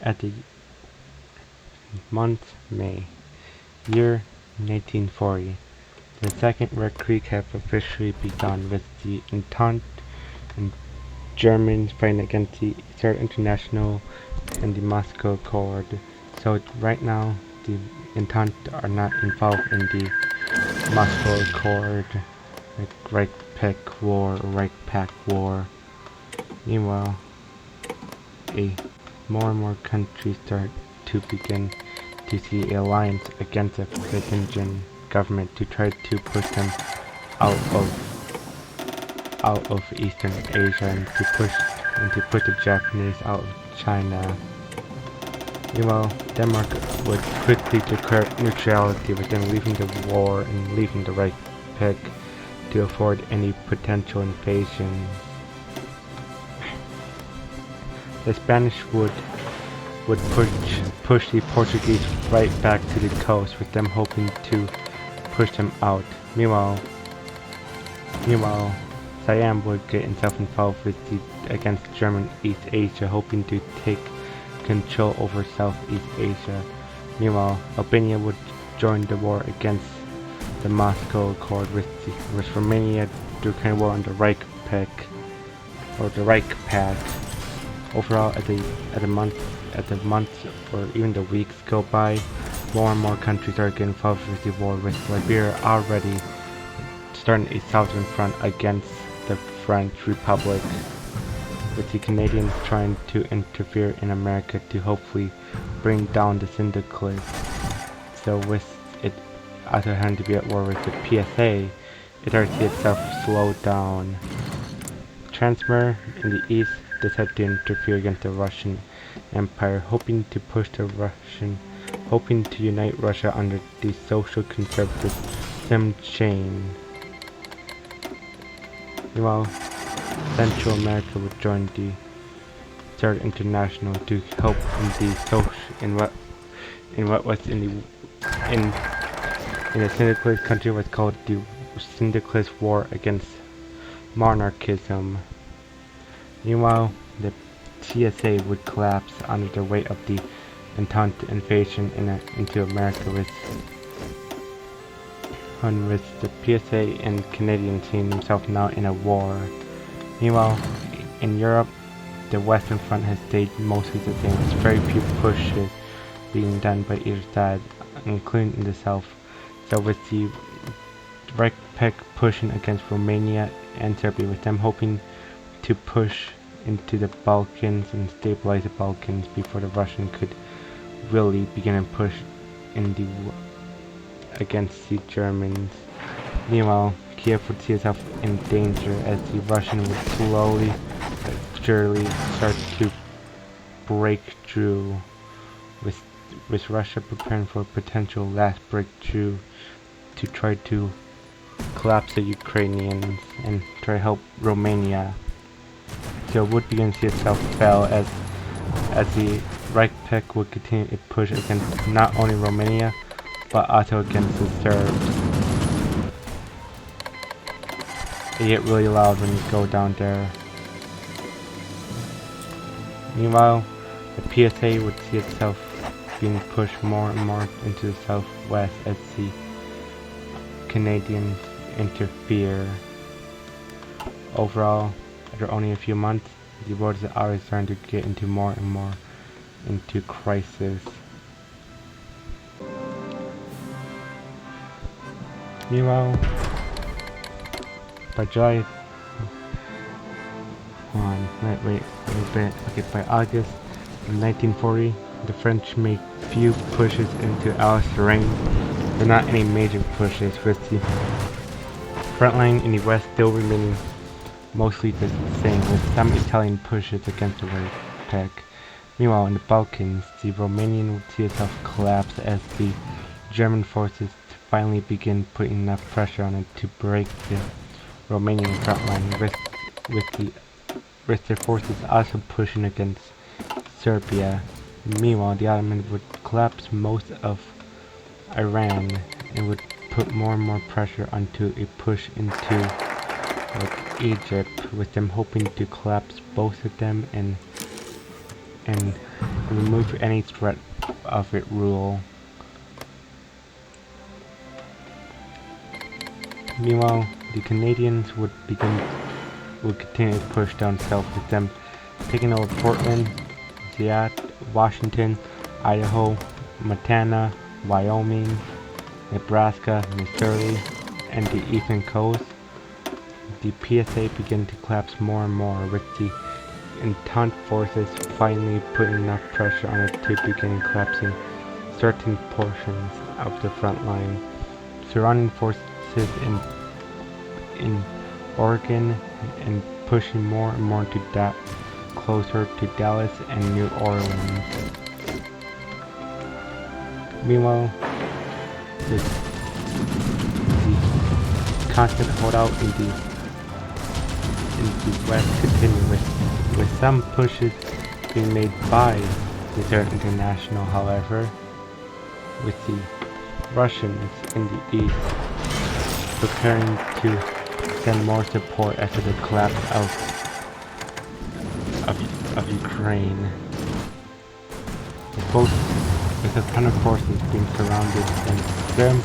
At the month May, year 1940, the Second Weltkrieg had officially begun with the Entente and Germans fighting against the Third International and the Moscow Accord. So right now, the Entente are not involved in the Moscow Accord, like Reich-Pack War or Reich-Pack War. Meanwhile, more and more countries start to begin to see an alliance against the Finnish government to try to push them out of Eastern Asia and to put the Japanese out of China. Meanwhile, Denmark would quickly declare neutrality with them leaving the war and leaving the Reich-Pack to avoid any potential invasion. The Spanish would push the Portuguese right back to the coast, with them hoping to push them out. Meanwhile, Siam would get himself involved against German East Asia, hoping to take control over Southeast Asia. Meanwhile, Albania would join the war against the Moscow Accord, with Romania declaring war on the Reich-Pack or the Reich-Pack. Overall, as the months or even the weeks go by, more and more countries are getting involved with the war, with Liberia already starting a southern front against the French Republic, with the Canadians trying to interfere in America to hopefully bring down the syndicate. So with it also having to be at war with the PSA, it already itself slowed down. Transmer in the east decided to interfere against the Russian Empire, hoping to unite Russia under the social conservative Sim Chain. Meanwhile, Central America would join the Third International to help in what was in the syndicalist country was called the Syndicalist War against Monarchism. Meanwhile, the TSA would collapse under the weight of the Entente invasion into America, with the PSA and Canadians seeing themselves now in a war. Meanwhile, in Europe, the Western Front has stayed mostly the same, with very few pushes being done by either side, including in the south. So with the Reich-Pack pushing against Romania and Serbia, with them hoping to push into the Balkans and stabilize the Balkans before the Russians could really begin a push against the Germans. Meanwhile, Kiev would see itself in danger as the Russians would slowly but surely start to break through, with Russia preparing for a potential last breakthrough to try to collapse the Ukrainians and try to help Romania. So it would begin to see itself fail as the Reich-Pack would continue its push against not only Romania but also against the Serbs. It get really loud when you go down there. Meanwhile, the PSA would see itself being pushed more and more into the southwest as the Canadians interfere. Overall, after only a few months, the world is already starting to get into more and more into crisis. Meanwhile, by July, by August of 1940, the French made few pushes into Alsace-Lorraine, but not any major pushes, with the front line in the west still remaining mostly the same, with some Italian pushes against the Reich-Pack. Meanwhile, in the Balkans, the Romanian would see itself collapse as the German forces finally begin putting enough pressure on it to break the Romanian front line, with their forces also pushing against Serbia. Meanwhile, the Ottomans would collapse most of Iran and would put more and more pressure onto a push into Egypt, with them hoping to collapse both of them and and remove any threat of its rule. Meanwhile, the Canadians would continue to push down south, with them taking over Portland, Seattle, Washington, Idaho, Montana, Wyoming, Nebraska, Missouri, and the eastern coast. The PSA began to collapse more and more, with the Entente forces finally putting enough pressure on it to begin collapsing certain portions of the front line. Surrounding forces in Oregon and pushing more and more to closer to Dallas and New Orleans. Meanwhile, the constant holdout in the West continued, with some pushes being made by the Third International, however, with the Russians in the east preparing to send more support after the collapse of Ukraine. With the 100 forces being surrounded in Krim,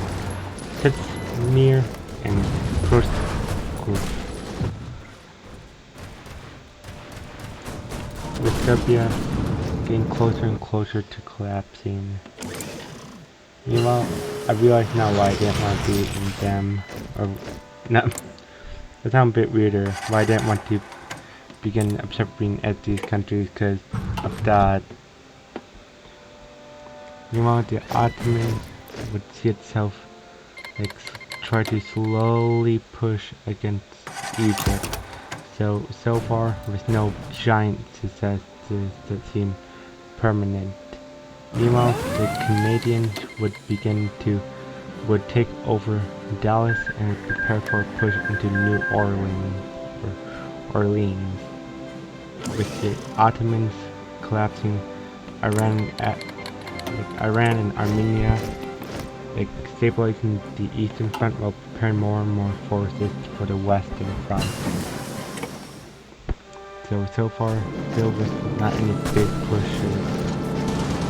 Kashmir, and Kursk. With Serbia getting closer and closer to collapsing. Meanwhile, I realize now why I didn't want to be in them, or not. That sounds a bit weirder. Why I didn't want to begin observing at these countries, because of that. Meanwhile, the Ottomans would see itself try to slowly push against Egypt. So far, with no giant successes that seem permanent. Meanwhile, the Canadians would take over Dallas and would prepare for a push into New Orleans. With the Ottomans collapsing, Iran and Armenia stabilizing the eastern front while preparing more and more forces for the western front. So far, still with not any big pushes,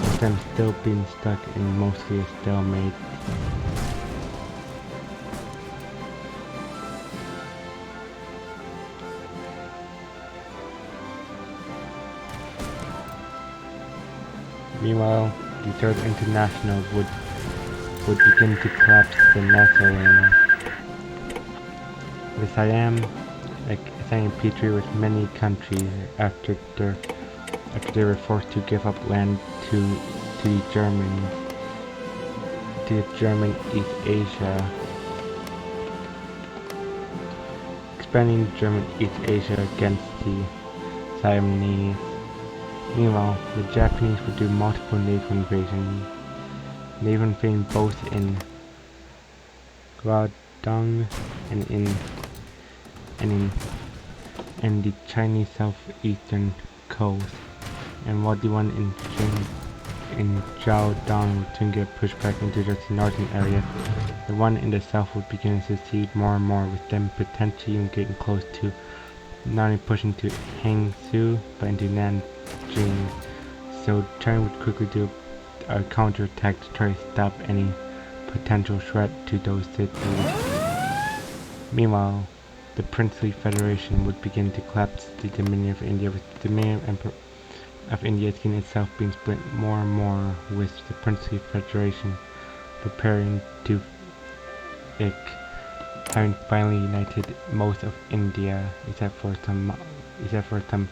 with them still being stuck in mostly a stalemate. Meanwhile, the Third International would begin to collapse the Netherlands. With Siam Petrie with many countries after they were forced to give up land to the German East Asia, expanding German East Asia against the Siamese. Meanwhile, the Japanese would do multiple naval invasions. Naval invading both in Guangdong and the Chinese southeastern coast, and while the one in Jiaodong would soon get pushed back into just the northern area, the one in the south would begin to secede more and more, with them potentially even getting close to not only pushing to Hangzhou but into Nanjing. So China would quickly do a counterattack to try to stop any potential threat to those cities. Meanwhile, the Princely Federation would begin to collapse the Dominion of India, with the Dominion of India seeing itself being split more and more, with the Princely Federation preparing to having finally united most of India, except for some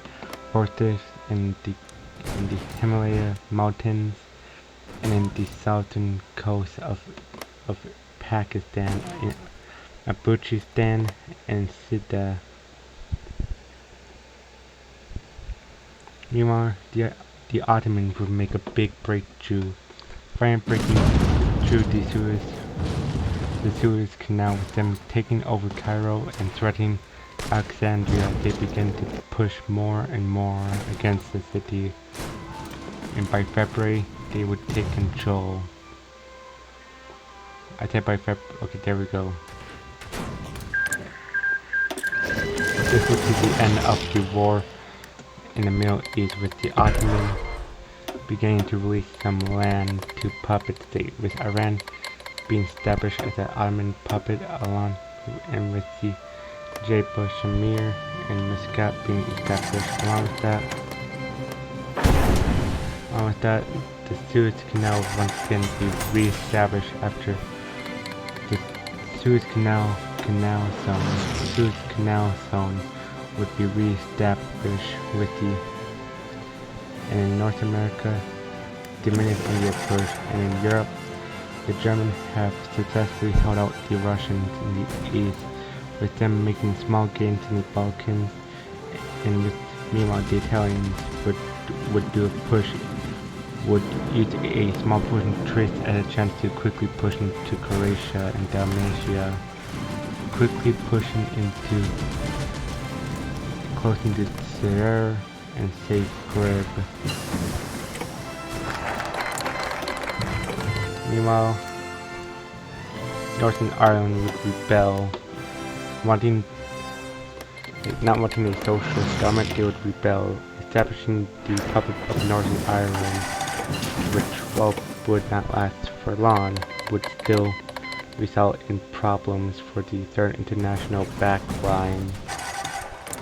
forces in the Himalaya mountains and in the southern coast of Pakistan, in Balochistan and Sindh. Meanwhile, the Ottomans would make a big breakthrough, finally breaking through the Suez Canal, with them taking over Cairo and threatening Alexandria. They began to push more and more against the city, and by February they would take control. I said by February. Okay, there we go. This would be the end of the war in the Middle East, with the Ottoman beginning to release some land to puppet state, with Iran being established as an Ottoman puppet along and with the Jebel Shamir and Muscat being established. Along with that, the Suez Canal would once again be re-established after the Suez Canal zone would be re-established with the and in North America, diminished India pushed, and in Europe, the Germans have successfully held out the Russians in the east, with them making small gains in the Balkans, and meanwhile the Italians would use a small push in Trieste as a chance to quickly push into Croatia and Dalmatia, quickly pushing into closing to Syria and Zagreb. Meanwhile, Northern Ireland would rebel, not wanting a socialist government. They would rebel, establishing the Republic of Northern Ireland, which, while would not last for long, would still result in problems for the Third International backline.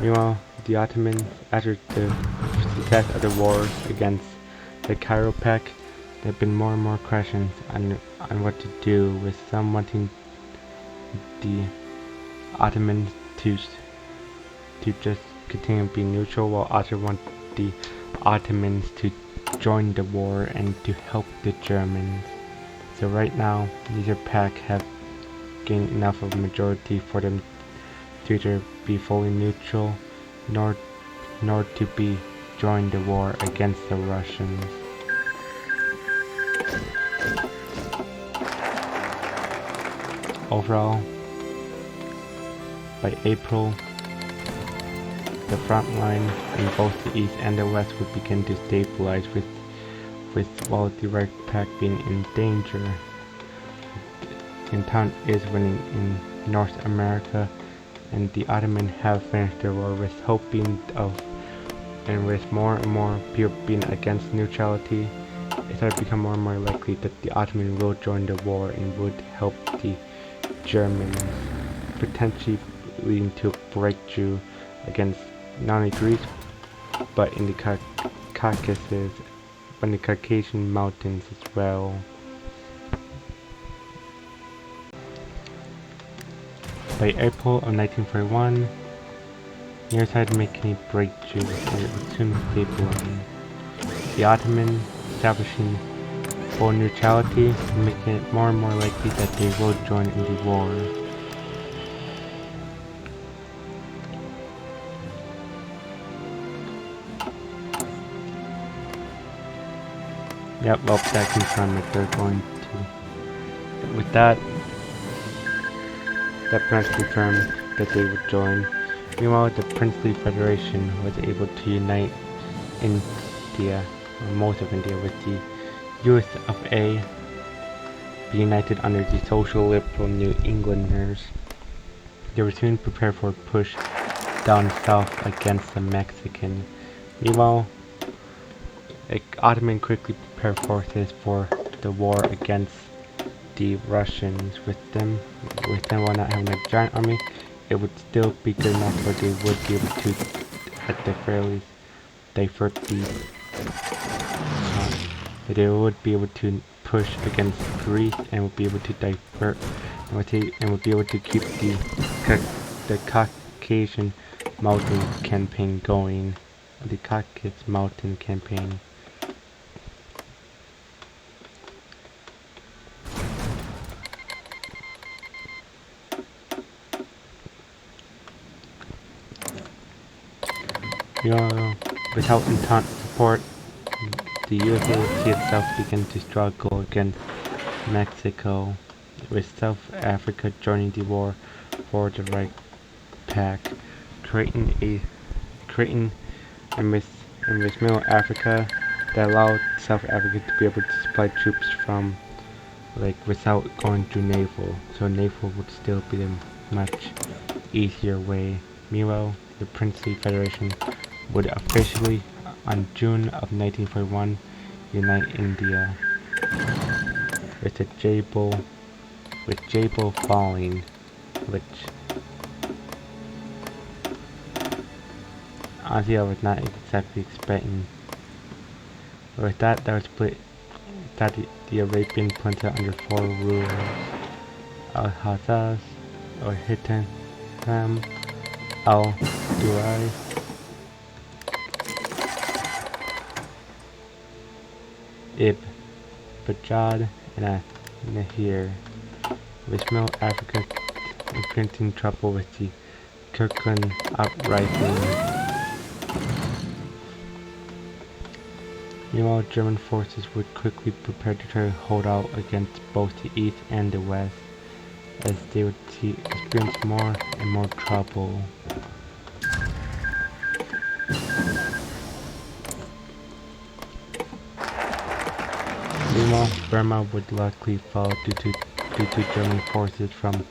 Meanwhile, the Ottomans, after the success of the wars against the Cairo Pact, there have been more and more questions on what to do, with some wanting the Ottomans to just continue to be neutral, while others want the Ottomans to join the war and to help the Germans. So right now, neither pact have gained enough of a majority for them to either be fully neutral nor to be join the war against the Russians. Overall, by April, the front line in both the east and the west would begin to stabilize, while the Reich Pact being in danger. Entente is winning in North America, and the Ottomans have finished their war, with hoping of, and with more and more people being against neutrality, it started to become more and more likely that the Ottomans will join the war and would help the Germans, potentially leading to a breakthrough against not only Greece, but in the Caucasus, and the Caucasian mountains as well. By April of 1941, neither side making a breakthrough, and it would soon stabilize. The Ottomans establishing full neutrality, making it more and more likely that they will join in the war. Yep, well, that confirmed that they're going to. With that pretty much confirmed that they would join. Meanwhile, the Princely Federation was able to unite India, or most of India, with the US of A, be united under the social liberal New Englanders. They were soon prepared for a push down south against the Mexican. Meanwhile, the Ottoman quickly prepared forces for the war against the Russians. With them while not having a giant army, it would still be good enough where they would be able to, at the very least, divert they would be able to push against Greece and would be able to divert and would be able to keep the Caucasian Mountain campaign going. The Caucasus Mountain campaign. Without Entente support, the USA would see itself begin to struggle against Mexico, with South Africa joining the war for the Reich Pact, creating and with Middle Africa that allowed South Africa to be able to supply troops from, without going through naval. So naval would still be the much easier way. Meanwhile, the Princely Federation would officially, on June of 1941, unite India. With the Jabal falling, which honestly I was not exactly expecting. With that was split that the Arabian Peninsula under 4 rulers: Al-Hazaz, or Hitam, Al-Durai, Ibn Bajad, and Nahir, with Middle Africa experiencing trouble with the Kirkland uprising. Meanwhile, German forces would quickly prepare to try to hold out against both the East and the West, as they would experience more and more trouble. Meanwhile, Burma would likely fall due to German forces from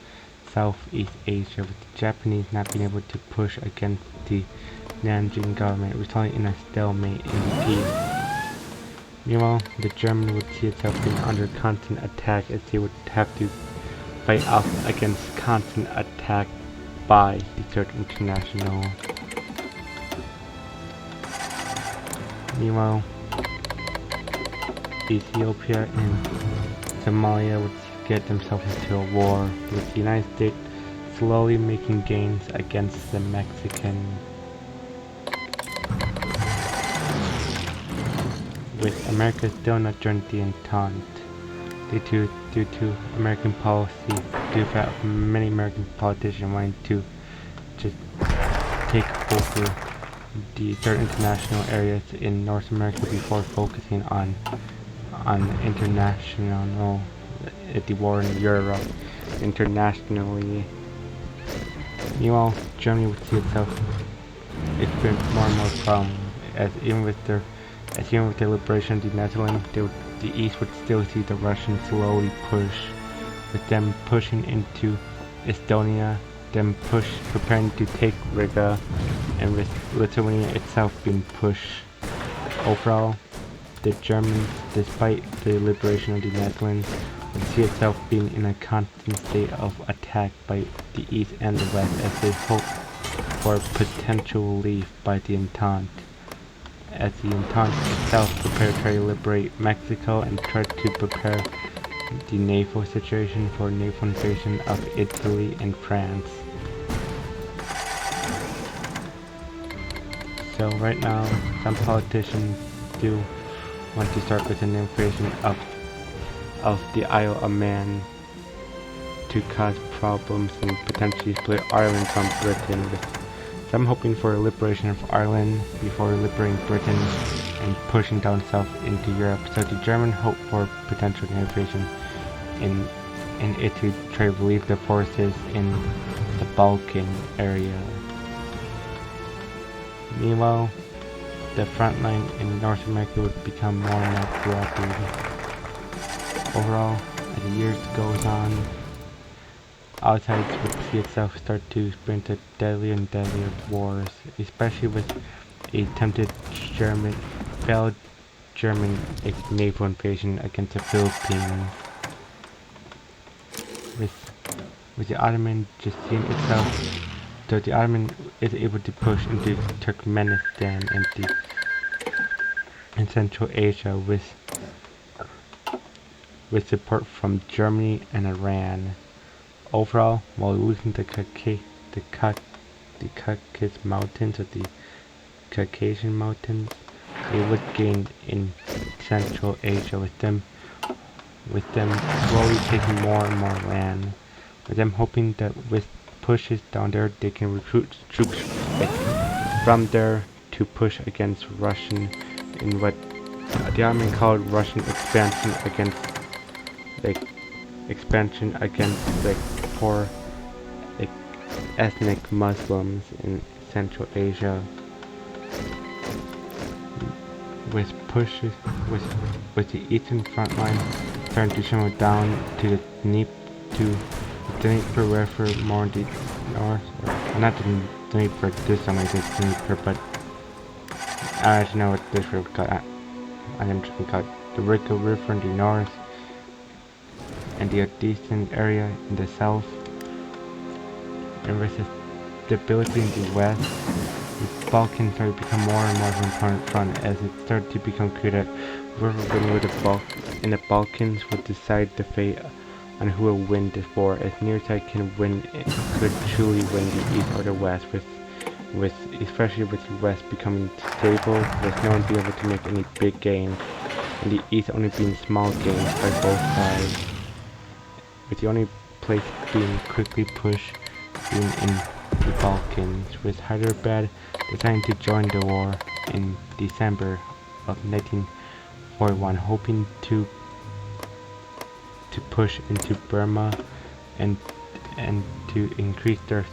Southeast Asia, with the Japanese not being able to push against the Nanjing government, resulting in a stalemate in the East. Meanwhile, the Germany would see itself being under constant attack, as they would have to fight off against constant attack by the Third International. Meanwhile, Ethiopia and Somalia would get themselves into a war, with the United States slowly making gains against the Mexicans. With America still not joined the Entente, due to American policy, due to many American politicians wanting to just take over the Third International areas in North America before focusing on international, the war in Europe internationally. Meanwhile, Germany would see itself experience more and more problems, as even with their liberation of the Netherlands, the East would still see the Russians slowly push, with them pushing into Estonia, them preparing to take Riga, and with Lithuania itself being pushed. Overall, the Germans, despite the liberation of the Netherlands, would see itself being in a constant state of attack by the East and the West, as they hope for potential relief by the Entente, as the Entente itself prepared to try to liberate Mexico and tried to prepare the naval situation for naval invasion of Italy and France. So right now, some politicians do want to start with an invasion of the Isle of Man to cause problems and potentially split Ireland from Britain, with some hoping for a liberation of Ireland before liberating Britain and pushing down south into Europe. So the German hope for potential invasion in Italy to try to relieve the forces in the Balkan area. Meanwhile, the front line in North America would become more and more blockaded. Overall, as the years goes on, all sides would see itself start to experience deadlier and deadlier wars, especially with a attempted failed German naval invasion against the Philippines. With the Ottoman just seeing itself, so the Ottoman is able to push into Turkmenistan and Central Asia with support from Germany and Iran. Overall, while losing the Caucasus Mountains, or the Caucasian Mountains, they would gain in Central Asia, with them slowly taking more and more land, with them hoping that with pushes down there they can recruit troops from there to push against Russian, in what the Ottoman called Russian expansion against poor ethnic Muslims in Central Asia. With pushes with the eastern front line starting to shimmer down to the Dnieper River, more in the north, or not the Dnieper this time I said Dnieper, but I don't know what this river called. and then we got the Riga River in the north, and the Odessian area in the south, and with the stability in the west, the Balkans started to become more and more of an important front as it started to become clear that whoever wins in the Balkans would decide the fate on who will win this war, as neither side could truly win the east or the west, especially with the west becoming stable, with no one being able to make any big gains, and the east only being small gains by both sides, with the only place being quickly pushed being in the Balkans, with Hyderabad deciding to join the war in December of 1941, hoping to push into Burma and to increase their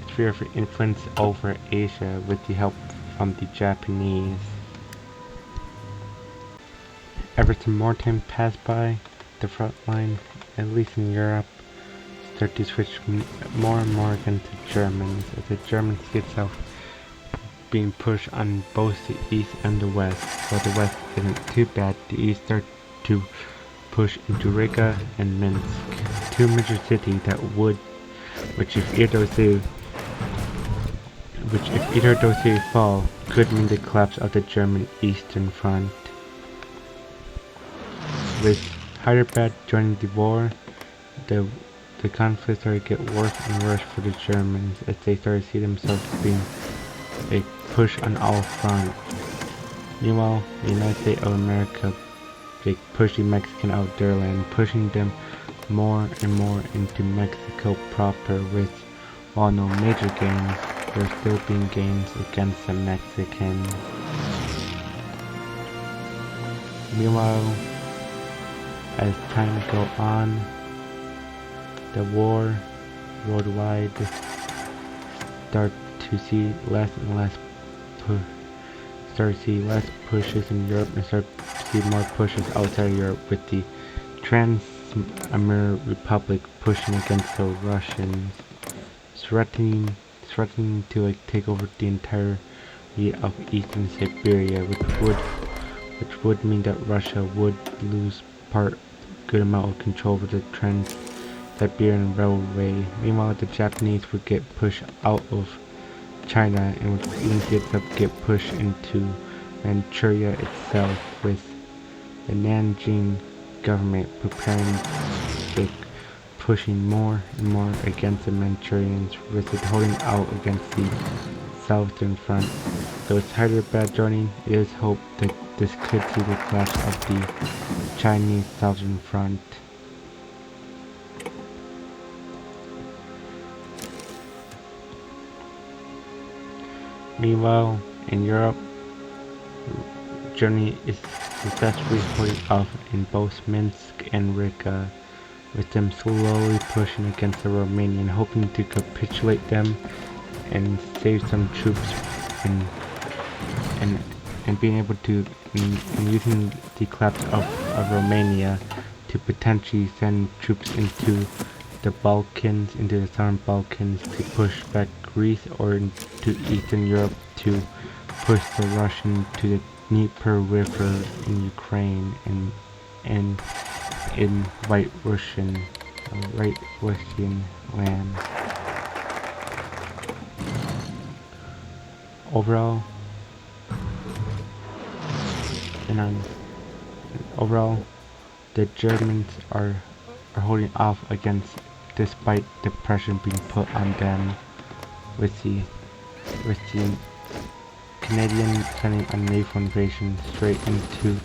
sphere of influence over Asia with the help from the Japanese. Ever some more time passed by, the front line, at least in Europe, started to switch more and more against the Germans, as the Germans see itself being pushed on both the east and the west. While the west isn't too bad, the east started to push into Riga and Minsk, two major cities that which if either of those cities fall, could mean the collapse of the German Eastern Front. With Hyderabad joining the war, the conflict started to get worse and worse for the Germans as they started to see themselves being a push on all fronts. Meanwhile, the United States of America pushed the Mexican out of their land, pushing them more and more into Mexico proper, with, while no major gains, there still being gains against the Mexicans. Meanwhile, as time goes on, the war worldwide start to see less and less pushes in Europe, and start to see more pushes outside of Europe, with the Trans-Amur Republic pushing against the Russians, threatening to take over the entirety of eastern Siberia, which would mean that Russia would lose good amount of control over the Trans-Siberian Railway. Meanwhile, the Japanese would get pushed out of China and would even get pushed into Manchuria itself, with the Nanjing government pushing more and more against the Manchurians, with it holding out against the Southern Front. So with Hyderabad joining, it is hoped that this could see the collapse of the Chinese Southern Front. Meanwhile, in Europe, Germany is successfully holding off in both Minsk and Riga, with them slowly pushing against the Romanians, hoping to capitulate them and save some troops, and being able to, and using the collapse of Romania to potentially send troops into the Balkans, into the Southern Balkans, to push back Greece, or into Eastern Europe to push the Russian to the Dnieper River in Ukraine, and in White Russian land. Overall, the Germans are holding off despite the pressure being put on them, with the Canadians sending a naval invasion straight into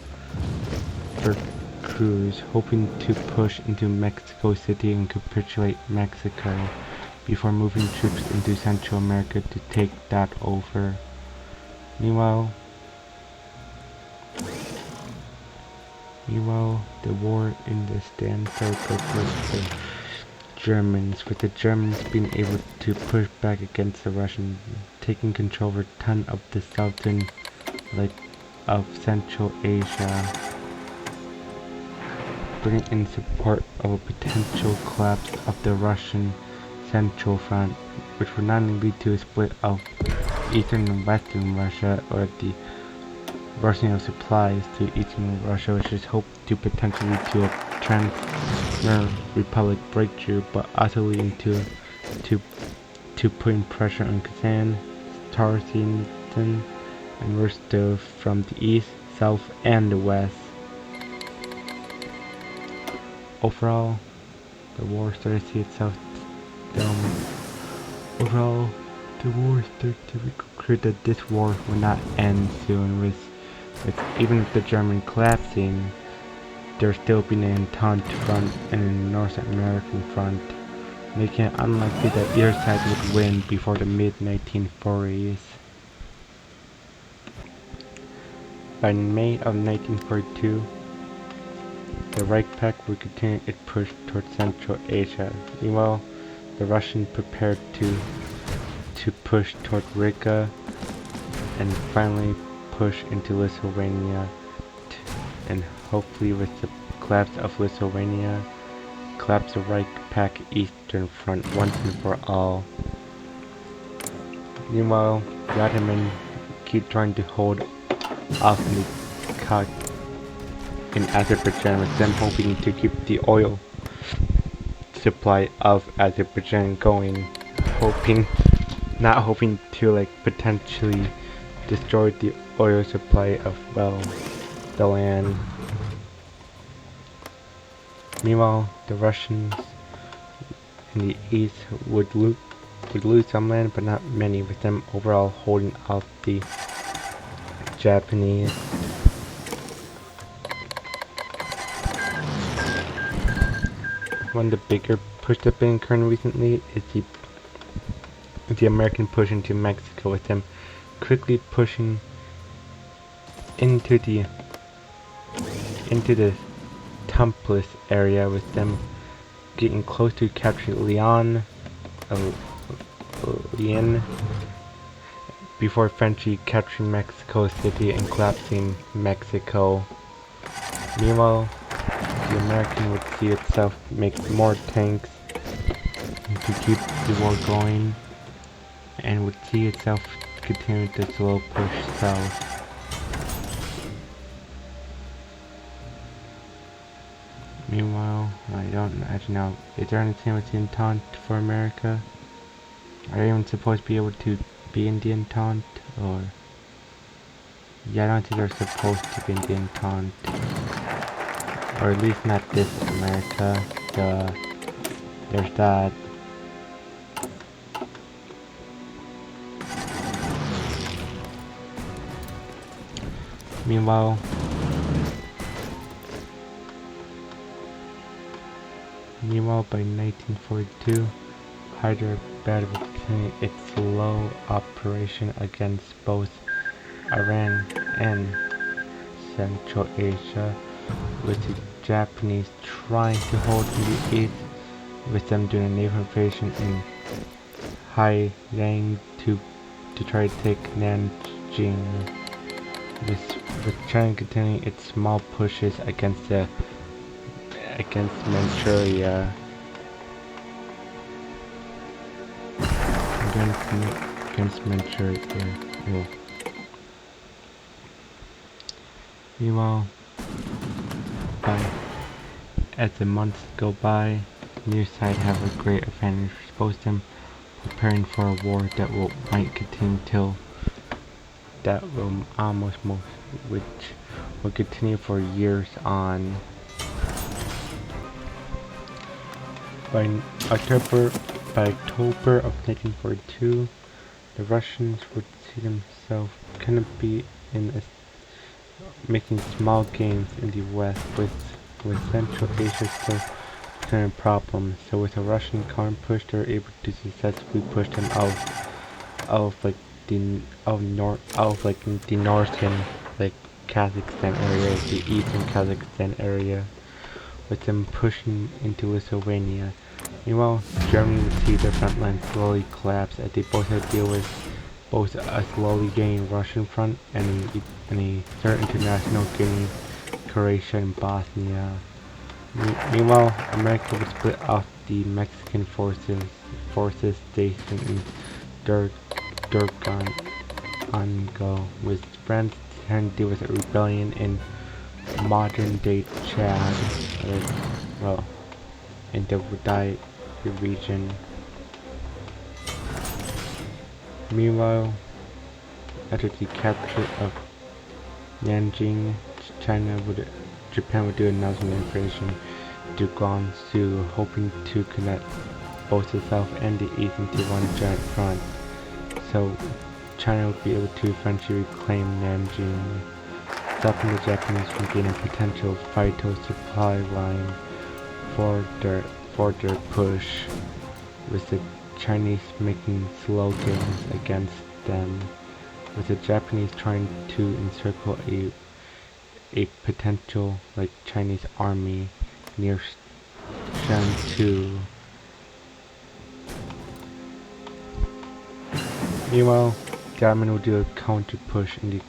Veracruz, hoping to push into Mexico City and capitulate Mexico before moving troops into Central America to take that over. Meanwhile, the war in the standstill with the Germans, with the Germans being able to push back against the Russians, taking control over a ton of the southern, of Central Asia, bringing in support of a potential collapse of the Russian Central Front, which would not only lead to a split of Eastern and Western Russia, or rushing of supplies to eastern Russia, which is hoped to potentially lead to a Transfer Republic breakthrough, but also leading to putting pressure on Kazan, Tarzintan, and Rostov from the east, south, and the west. Overall, the war started to see itself Overall, the war started to be clear that this war will not end soon, with even with the German collapsing, there still being an Entente front and a North American front, making it unlikely that either side would win before the mid-1940s. By May of 1942, the Reich Pact would continue its push towards Central Asia. Meanwhile, the Russians prepared to push toward Riga and finally push into Lithuania, and hopefully with the collapse of Lithuania, collapse the Reich Pact Eastern Front once and for all. Meanwhile, the Ottomans keep trying to hold off in Azerbaijan, with them hoping to keep the oil supply of Azerbaijan going, not hoping to potentially destroy the oil supply of the land. Meanwhile, the Russians in the east would lose some land, but not many, with them overall holding out the Japanese. One of the bigger push that's been occurring recently is the American push into Mexico, with them quickly pushing into the Templars area, with them getting close to capturing Leon before eventually capturing Mexico City and collapsing Mexico. Meanwhile, the American would see itself make more tanks to keep the war going, and would see itself continue to slow push south. Meanwhile, I don't actually know, is there anything with the Entente for America? Are they even supposed to be able to be in the Entente? Or yeah, I don't think they're supposed to be in the Entente. Or at least not this America. There's that. Meanwhile, by 1942, Hyderabad would continue its slow operation against both Iran and Central Asia, with the Japanese trying to hold in the east, with them doing a naval invasion in Haiyang to try to take Nanjing, with China continuing its small pushes against Manchuria. Against Manchuria. Oh. Meanwhile, as the months go by, neither side have a great advantage, both them preparing for a war that might continue which will continue for years on. By October of 1942, the Russians would see themselves kind of be making small gains in the west, with Central Asia still becoming a problem. So with a Russian counter push, they were able to successfully push them out of the northern Kazakhstan area, the eastern Kazakhstan area, with them pushing into Lithuania. Meanwhile, Germany would see their front line slowly collapse, as they both had to deal with both a slowly gaining Russian front and a third international gaining Croatia and Bosnia. Meanwhile, America would split off the Mexican forces stationed in Durgango, with France had to deal with a rebellion in modern-day Chad, well, in the Wudai region. Meanwhile, after the capture of Nanjing, Japan would do another invasion to Guangzhou, hoping to connect both the south and the east into one giant front. So China would be able to eventually reclaim Nanjing, stopping the Japanese from gaining potential vital supply line for their push, with the Chinese making slow gains against them, with the Japanese trying to encircle a potential Chinese army near Shantou. Meanwhile, German would do a counter push in the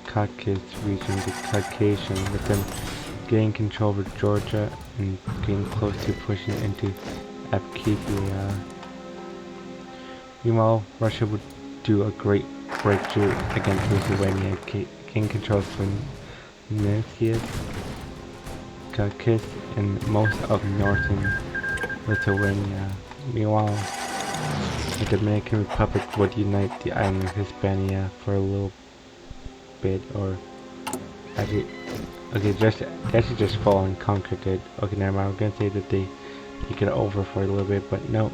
Caucasus region, the Caucasian, with them gaining control over Georgia and getting close to pushing into Abkhazia. Meanwhile, Russia would do a great breakthrough against Lithuania, gain control of Vinnytsia, Caucasus, and most of northern Lithuania. Meanwhile, the Dominican Republic would unite the island of Hispania for a little bit, or actually, okay, they actually just fall and conquered it. Okay, never mind, I was gonna say that they take it over for a little bit, but no.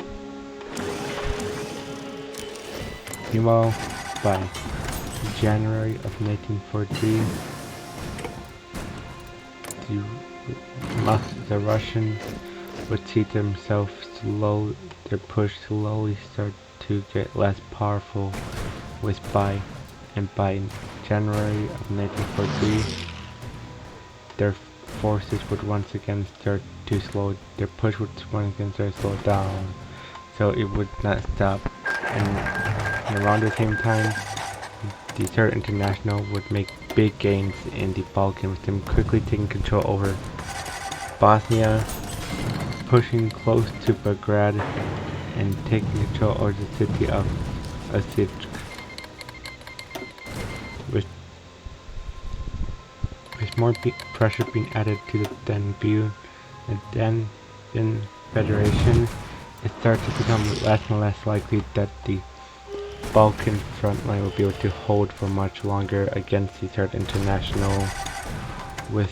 Meanwhile, by January of 1943, the Russians would see themselves their push slowly start to get less powerful, by January of 1943, their forces would once again their push would once again start to slow down, so it would not stop. And around the same time, the Third International would make big gains in the Balkans, with them quickly taking control over Bosnia, pushing close to Belgrade, and taking control over the city of Osijek, with more pressure being added to the then Federation. It starts to become less and less likely that the Balkan front line will be able to hold for much longer against the Third International, with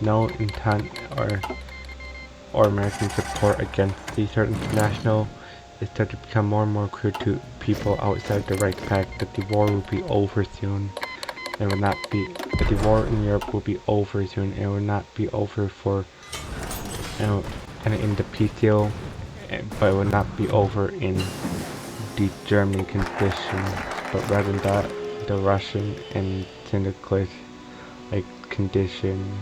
no intent or American support against the Third International. It started to become more and more clear to people outside the Reich Pact that the war will be over soon. It will not be that the war in Europe will be over soon. It will not be over for in the peace deal, but it will not be over in the German conditions, but rather than that, the Russian and syndicalist conditions.